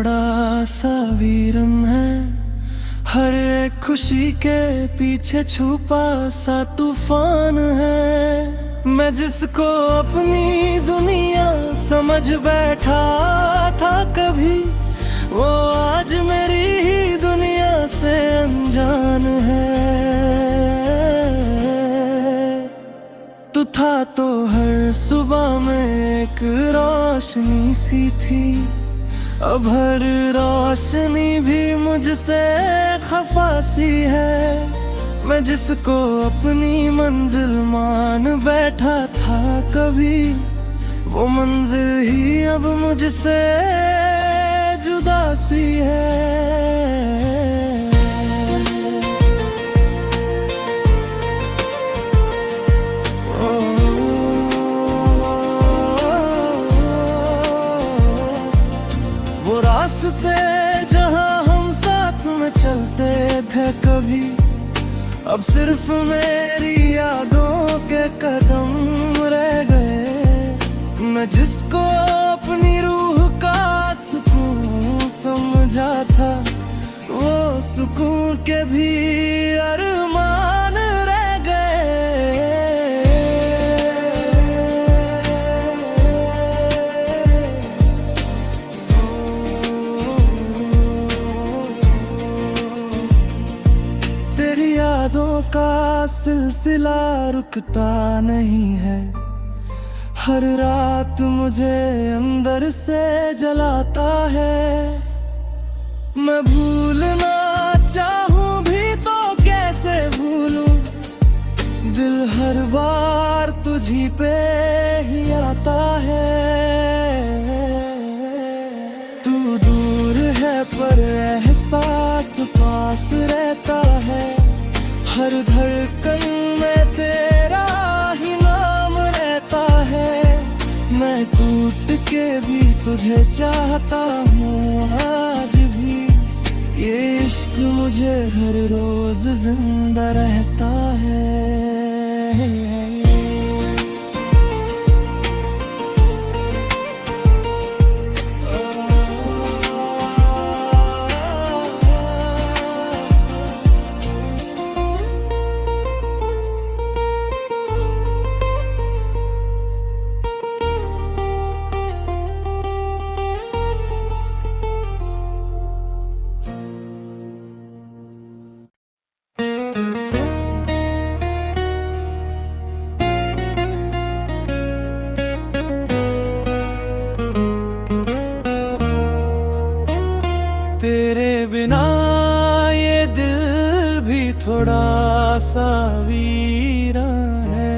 थोड़ा सा वीरन है, हर एक खुशी के पीछे छुपा सा तूफान है। मैं जिसको अपनी दुनिया समझ बैठा था कभी, वो आज मेरी ही दुनिया से अनजान है। तू था तो हर सुबह में एक रोशनी सी थी, अब हर रोशनी भी मुझसे खफा सी है। मैं जिसको अपनी मंजिल मान बैठा था कभी, वो मंजिल ही अब मुझसे जुदा सी है। वो रास्ते जहाँ हम साथ में चलते थे कभी, अब सिर्फ मेरी यादों के कदम रह गए। मैं जिसको अपनी रूह का सुकून समझा था, वो सुकून के भी अरमान रह गए। तेरी यादों का सिलसिला रुकता नहीं है, हर रात मुझे अंदर से जलाता है। मैं भूलना चाहूं भी तो कैसे भूलूं, दिल हर बार तुझी पे ही आता है। तू दूर है पर एहसास पास रहता है, हर धड़कन में तेरा ही नाम रहता है। मैं टूट के भी तुझे चाहता हूँ आज भी, ये इश्क मुझे हर रोज जिंदा रहता है। तेरे बिना ये दिल भी थोड़ा सा वीरान है,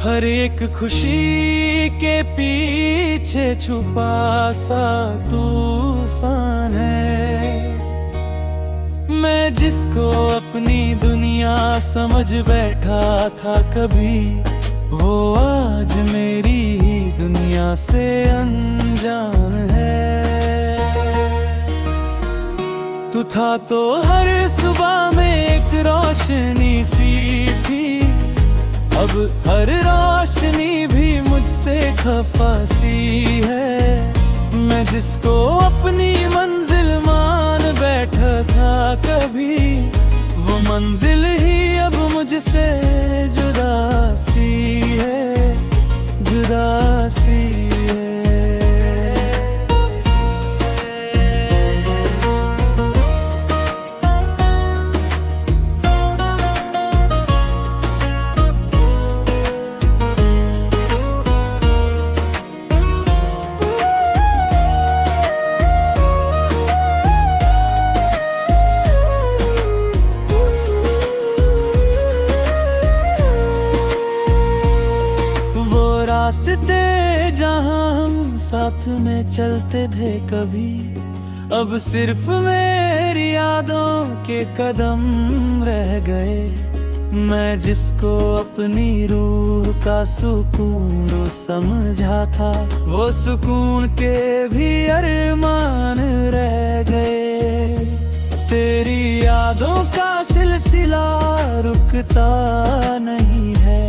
हर एक खुशी के पीछे छुपा सा तूफान है। मैं जिसको अपनी दुनिया समझ बैठा था कभी, वो आज मेरी ही दुनिया से अनजान है। तू था तो हर सुबह में एक रोशनी सी थी, अब हर रोशनी भी मुझसे खफा सी है। मैं जिसको अपनी मंजिल मान बैठा था कभी, वो मंजिल ही अब मुझसे जुदा सी है, जुदा सी है। रास्ते जहाँ हम साथ में चलते थे कभी, अब सिर्फ मेरी यादों के कदम रह गए। मैं जिसको अपनी रूह का सुकून समझा था, वो सुकून के भी अरमान रह गए। तेरी यादों का सिलसिला रुकता नहीं है,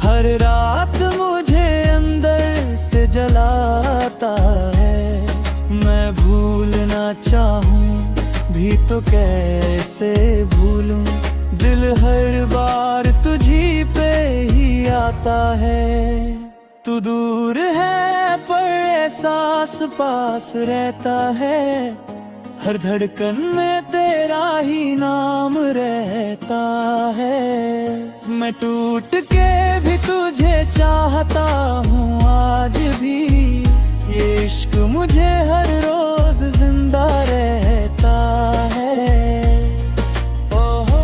हर रात मुझे अंदर से जलाता है। मैं चाहूं भी तो कैसे भूलूं, दिल हर बार तुझी पे ही आता है। तू दूर है पर एहसास पास रहता है, हर धड़कन में तेरा ही नाम रहता है। मैं टूट के भी तुझे चाहता हूँ आज भी, ये इश्क मुझे हर रोज जिंदा रहता है। ओहो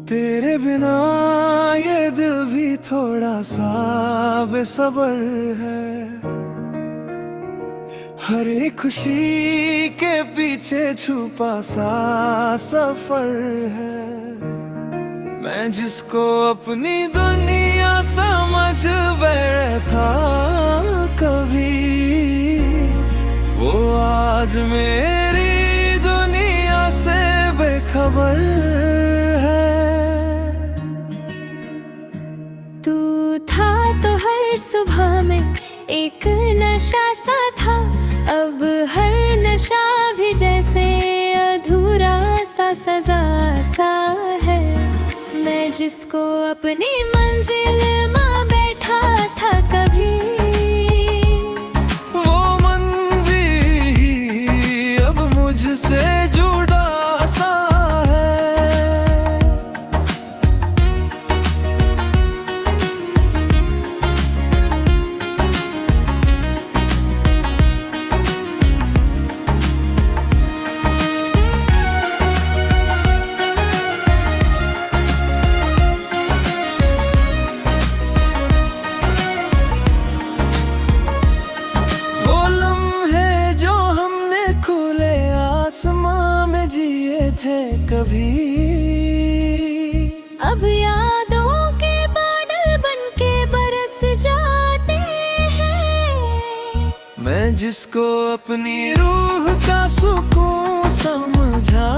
तेरे बिना ये दिल भी थोड़ा सा बेसब्र है, हर एक खुशी के पीछे छुपा सा सफर है। मैं जिसको अपनी दुनिया समझ बैठा कभी, वो आज मेरी दुनिया से बेखबर है। तू था तो हर सुबह में एक नशा सा था, अब हर नशा भी जैसे अधूरा सा सजा सा है। मैं जिसको अपनी मंजिल में बैठा था कभी, वो मंजिल अब मुझसे जुड़ा सा है। कभी अब यादों के बादल बनके बरस जाते हैं। मैं जिसको अपनी रूह का सुकून समझा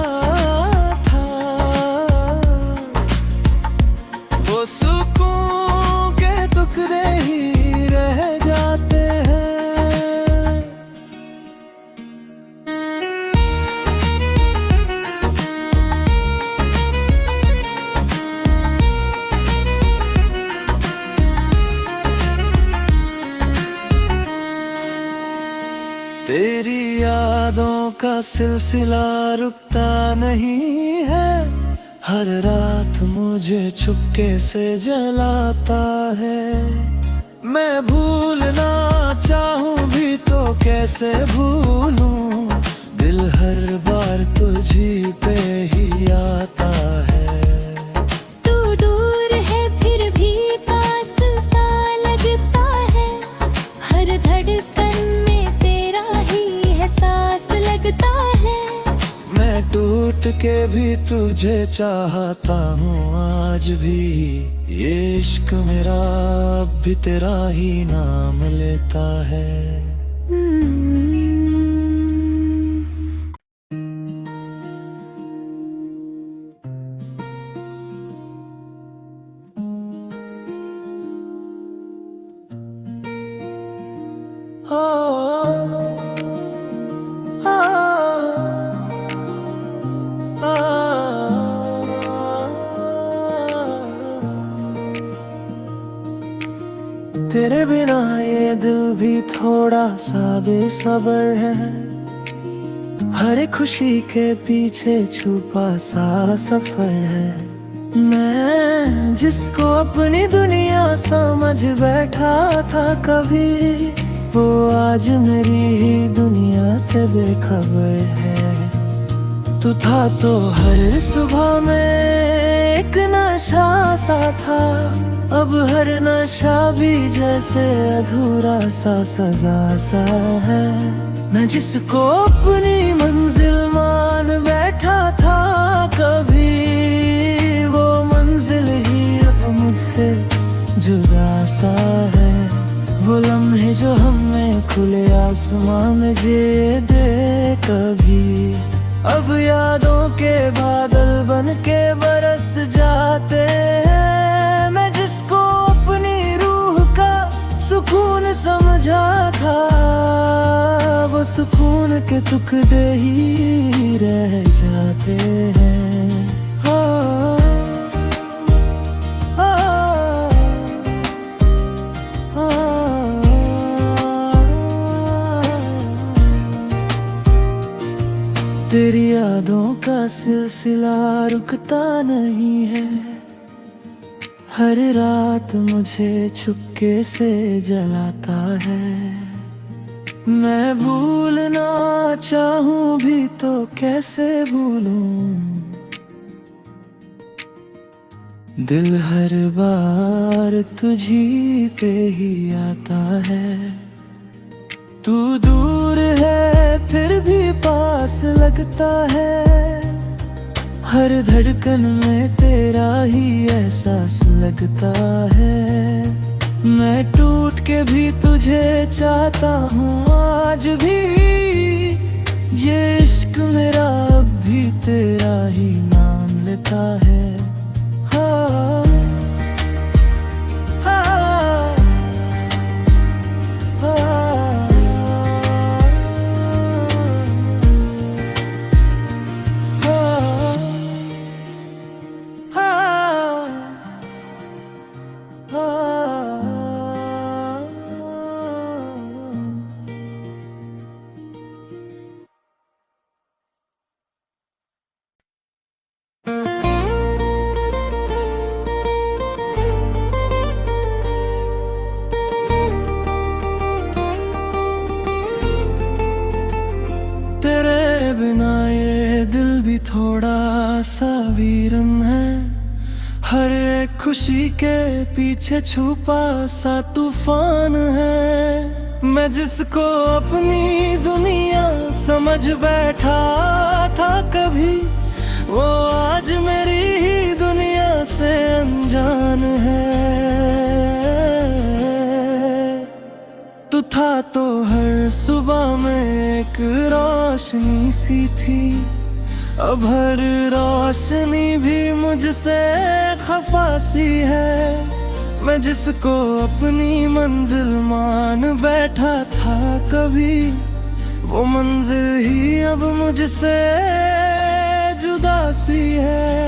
था, वो सुकून के टुकड़े ही रह जाते हैं। तेरी यादों का सिलसिला रुकता नहीं है, हर रात मुझे चुपके से जलाता है। मैं भूलना चाहूँ भी तो कैसे भूलूं, दिल हर बार तुझी पे ही आता है। तू दूर है फिर भी पास सा लगता है, हर धड़कन में तेरा ही एहसास लगता है। मैं टूट के भी तुझे चाहता हूँ आज भी, ये इश्क मेरा अब भी तेरा ही नाम लेता है। तेरे बिना ये दिल भी थोड़ा सा बेसब्र है, हर एक खुशी के पीछे छुपा सा सफर है। मैं जिसको अपनी दुनिया समझ बैठा था कभी, वो आज मेरी ही दुनिया से बेखबर है। तू था तो हर सुबह में एक नशा सा था, अब हर नशा भी जैसे अधूरा सा सजा सा है। मैं जिसको अपनी मंजिल मान बैठा था कभी, वो मंजिल ही अब मुझसे जुदा सा है। वो लम्हे जो हमें खुले आसमां में जिए दे कभी, अब यादों के बादल बन के बरस जाते हैं। मैं जिसको अपनी रूह का सुकून समझा था, वो सुकून के टुकड़े ही रह जाते हैं। हाँ, हाँ, हाँ। तेरी यादों का सिलसिला रुकता नहीं है, हर रात मुझे चुपके से जलाता है। मैं भूलना चाहूं भी तो कैसे भूलूं, दिल हर बार तुझी पे ही आता है। तू दूर है फिर भी पास लगता है, हर धड़कन में तेरा ही एहसास लगता है। मैं टूट के भी तुझे चाहता हूँ आज भी, ये इश्क मेरा अब भी तेरा ही नाम लेता है। हाँ, हाँ, हाँ, तेरे बिना ये दिल भी थोड़ा सा वीरन है, हर एक खुशी के पीछे छुपा सा तूफान है। मैं जिसको अपनी दुनिया समझ बैठा था कभी, वो आज मेरी ही दुनिया से अनजान है। तू था तो हर सुबह में एक रोशनी सी थी, अब हर रोशनी भी मुझसे खफा सी है। मैं जिसको अपनी मंजिल मान बैठा था कभी, वो मंजिल ही अब मुझसे जुदा सी है।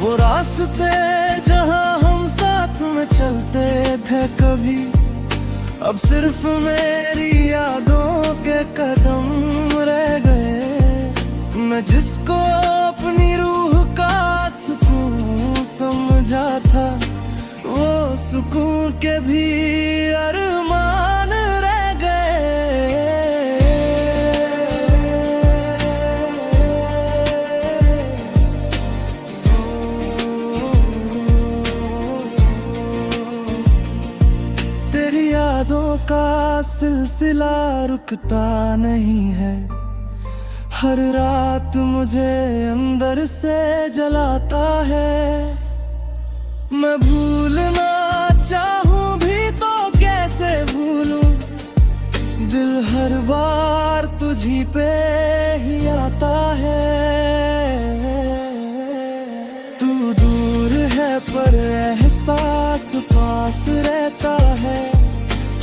वो रास्ते जहाँ हम साथ में चलते थे कभी, अब सिर्फ मेरी यादों के कदम रह गए। मैं जिसको अपनी रूह का सुकून समझा था, वो सुकून के भी अरमान रह गए। तेरी यादों का सिलसिला रुकता नहीं है, हर रात मुझे अंदर से जलाता है। मैं भूलना चाहूं भी तो कैसे भूलूं, दिल हर बार तुझी पे ही आता है। तू दूर है पर एहसास पास रहता है,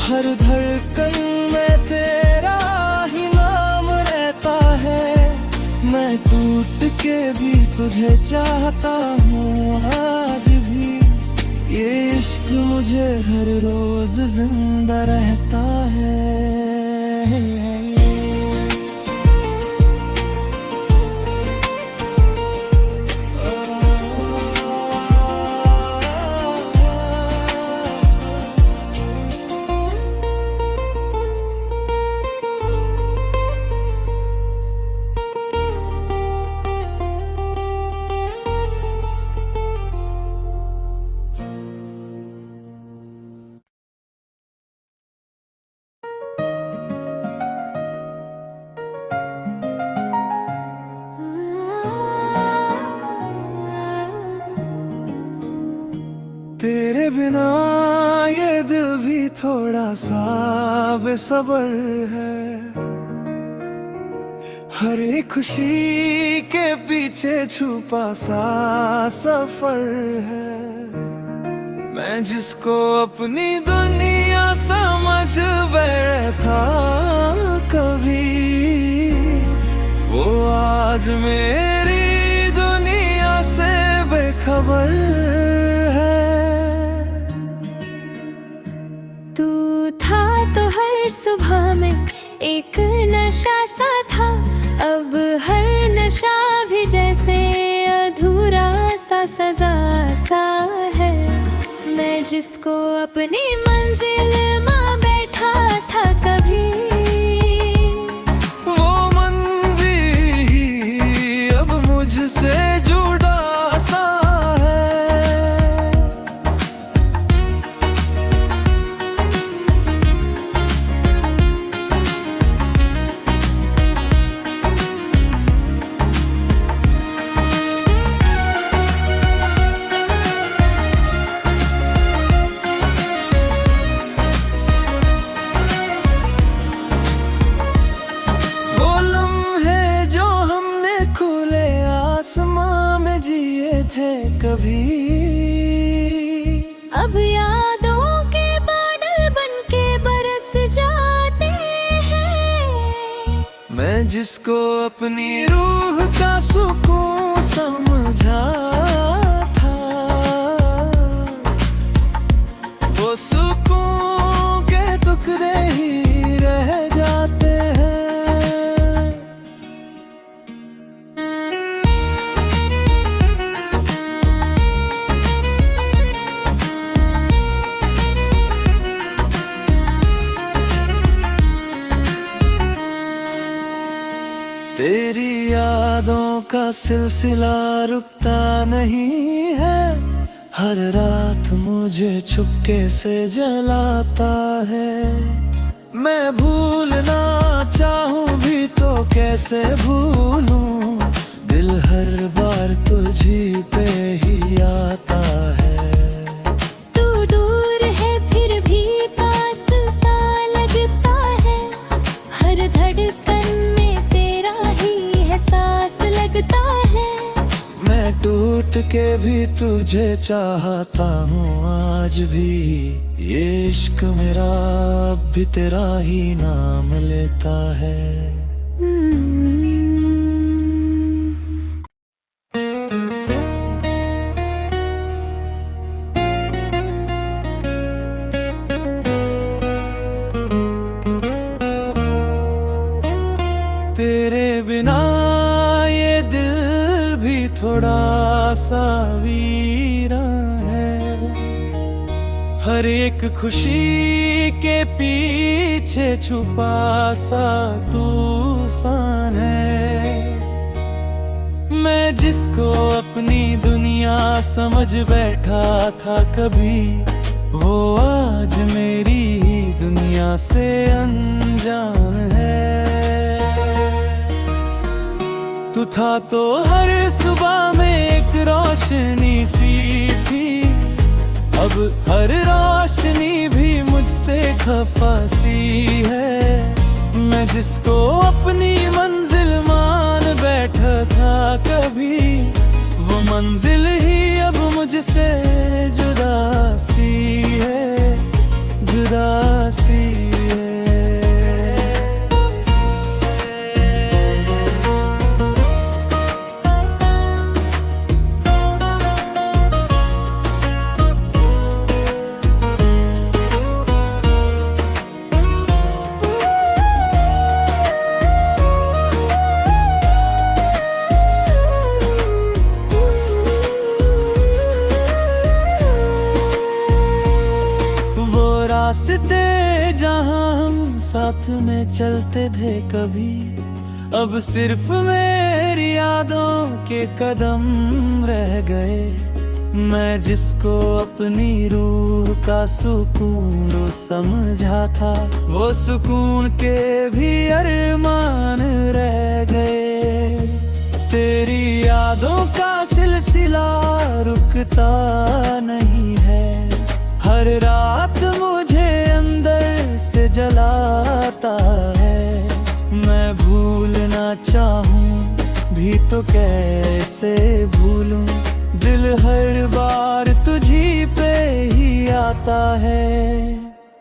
हर धड़कन में तेरा ही नाम रहता है। मैं टूट के भी तुझे चाहता हूँ आज भी, ये इश्क मुझे हर रोज जिंदा रहता है। तेरे बिना ये दिल भी थोड़ा सा बेसब्र है। हर एक खुशी के पीछे छुपा सा सफर है। मैं जिसको अपनी दुनिया समझ बैठा कभी, वो आज मेरी दुनिया से बेखबर है। तू था तो हर सुबह में एक नशा सा था, अब हर नशा भी जैसे अधूरा सा सजा सा है। मैं जिसको अपनी मंजिल में बैठा था कभी, वो मंजिल ही अब मुझसे जुड़ा सा है। कभी अब यादों के बादल बनके बरस जाते हैं। मैं जिसको अपनी रूह का सुकून समझा था, वो सुकून के टुकड़े ही रह जाते हैं। तेरी यादों का सिलसिला रुकता नहीं है। हर रात मुझे चुपके से जलाता है। मैं भूलना चाहूं भी तो कैसे भूलूं, दिल हर बार तुझी पे ही आता है। तू दूर है फिर भी पास सा लगता है, हर धड़कन में तेरा ही एहसास लगता है। मैं टूट के भी तुझे चाहता हूँ आज भी, ये इश्क मेरा अब भी तेरा ही नाम लेता है। तेरे बिना ये दिल भी थोड़ा सा वीरान है। हर एक खुशी के पीछे छुपा सा तूफान है। मैं जिसको अपनी दुनिया समझ बैठा था कभी, वो आज मेरी दुनिया से अनजान है। तू था तो हर सुबह में एक रोशनी सी थी, अब हर रोशनी भी मुझसे खफा सी है। मैं जिसको अपनी मंजिल मान बैठा था कभी, वो मंजिल ही अब मुझसे जुदा सी है, जुदा सी है। साथ में चलते थे कभी, अब सिर्फ मेरी यादों के कदम रह गए। मैं जिसको अपनी रूह का सुकून समझा था, वो सुकून के भी अरमान रह गए। तेरी यादों का सिलसिला रुकता नहीं है, हर रात मुझे अंदर से जलाता है। मैं भूलना चाहूं भी तो कैसे भूलूं, दिल हर बार तुझी पे ही आता है।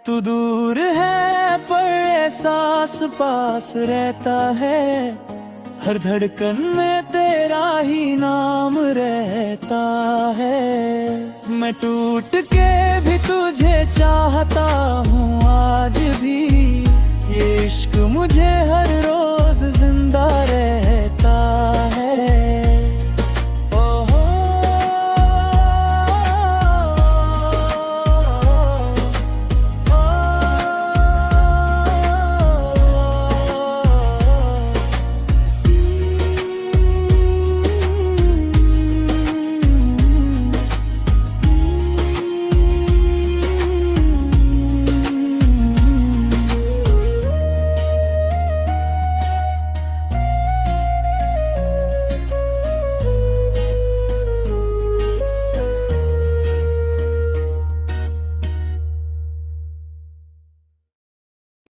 तू दूर है पर एहसास पास रहता है, हर धड़कन में तेरा ही नाम रहता है। मैं टूट के भी तुझे चाहता हूँ आज भी, ये इश्क मुझे हर रोज